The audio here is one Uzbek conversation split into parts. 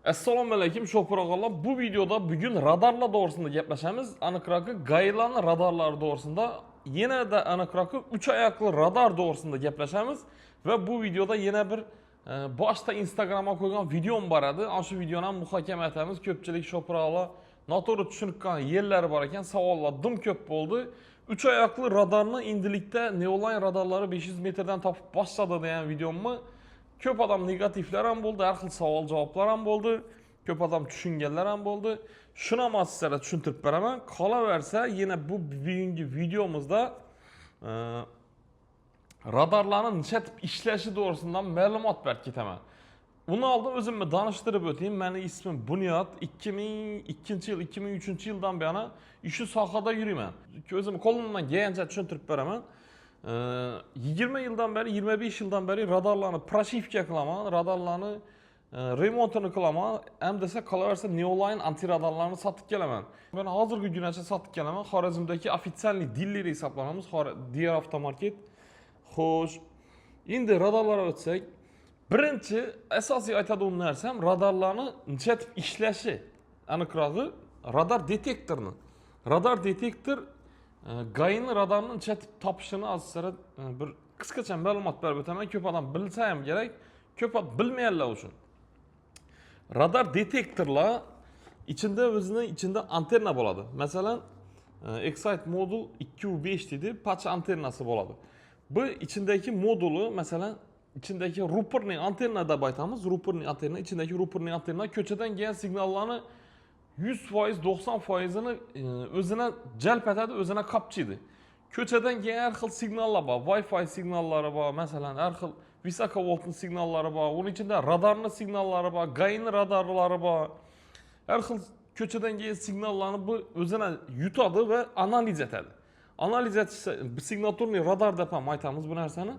Assalomu alaykum sho'pirog'lar. Bu videoda bugün radarlar to'g'risida gaplashamiz. Aniqrog'i Gailarning radarlari to'g'risida, yana-da aniqrog'i 3 oyoqli radar to'g'risida gaplashamiz va bu videoda yana bir boshda Instagramga qo'ygan videom bor edi. Ana shu videoni ham muhokama etamiz. Ko'pchilik sho'pirog'lar noto'g'ri tushungan yerlari bor ekan, savollar dim ko'p bo'ldi. 3 oyoqli radarni endilikda Neoline radarlari 500 metrdan topib boshladi degan videomni ko'p odam negativlar ham bo'ldi, har xil savol javoblar ham bo'ldi, ko'p odam tushunganlar ham bo'ldi. Shuni ham sizlarga tushuntirib beraman. Qolaversa, yana bu bugungi videomizda radarlarning nishatib ishlashi to'g'risida ma'lumot berib ketaman. Uni oldin o'zimni tanishtirib o'tayim. Mening ismim Bunyod. 2002-yil, 2003-yildan beri shu sohada yurayman. O'zim qo'limdan kelgancha tushuntirib beraman. 20 yildan beri, 25 yildan beri radarlarni proshivka qilaman, radarlarni remontini qilaman. Ham desa qolaversa Neoline antiradarlarni sotib kelaman. Men hozirgi kungacha sotib kelaman. Xorazmdagi ofitsialniy dilleri hisoblanamiz, Diyor Avtomarket. Xo'sh, endi radarlarga o'tsak, birinchi asosiy aytadigan narsam radarlarni nishatib ishlashi. Aniqrog'i radar detektorni. Radar detektor Gai'ni radarni nishatib topishini azizlar bir qisqacha ma'lumot berib o'taman. Ko'p odam bilsa ham kerak, ko'p odam bilmaganlar uchun. Radar detektorlar içinde antenna bo'ladi. Masalan, Excite modul 2U5 deydi, patch antennasi bo'ladi. Bu içindeki modulu mesela içindeki ruperning antenna deb aytamiz. Ruperning antenna, içindeki ruperning antenna ko'chadan kelgan signallarni 100%, 90%'ini o'zine jalb etadi, o'zine kapchaydi. Ko'chadan kelgan har xil signallar bor, Wi-Fi signallari bor, masalan, har xil visokovoltli signallari bor, uning ichida radarning signallari bor, Gai'ning radarlari bor. Har xil ko'chadan kelgan signallarni bu o'zine yutadi va analiz etadi. Analiz etishsa, signaturniy radar deb ham aytamiz bu narsani.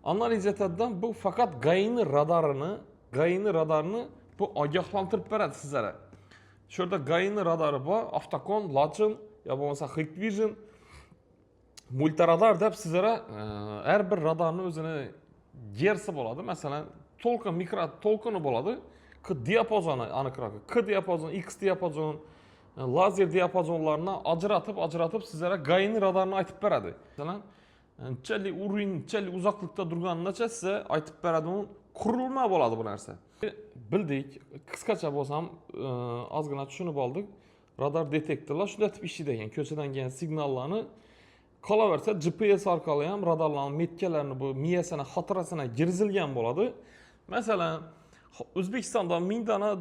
Analiz etadidan bu faqat Gai'ning radarini bu ogohlantirib beradi sizlarga. Şurada Gai'ning radari bor, Avtocon, Lachin, ya bo'lmasa Hikvision, multiradar deb sizlarga har bir radarning o'zini gersi bo'ladi. Masalan, to'lqin, mikro to'lqini bo'ladi. K diapazoni aniqrog'i, K diapazon, X diapazon, lazer diapazonlarni ajratib sizlarga Gai'ning radarini aytib beradi. Masalan, nechalik urin, nechalik uzoqlikda turganini size aytib beradi. Qurilma bo'ladi bu narsa. Bildik, qisqacha bo'lsam, ozgina tushunib oldik. Radar detektorlar shunday deb ishlaydi ekan. Ko'chadan kelgan signallarni qolaversa GPS orqali ham radarlarning metkalarini bu miyasini, xotirasini girzilgan bo'ladi. Masalan, O'zbekistonda 1000 dona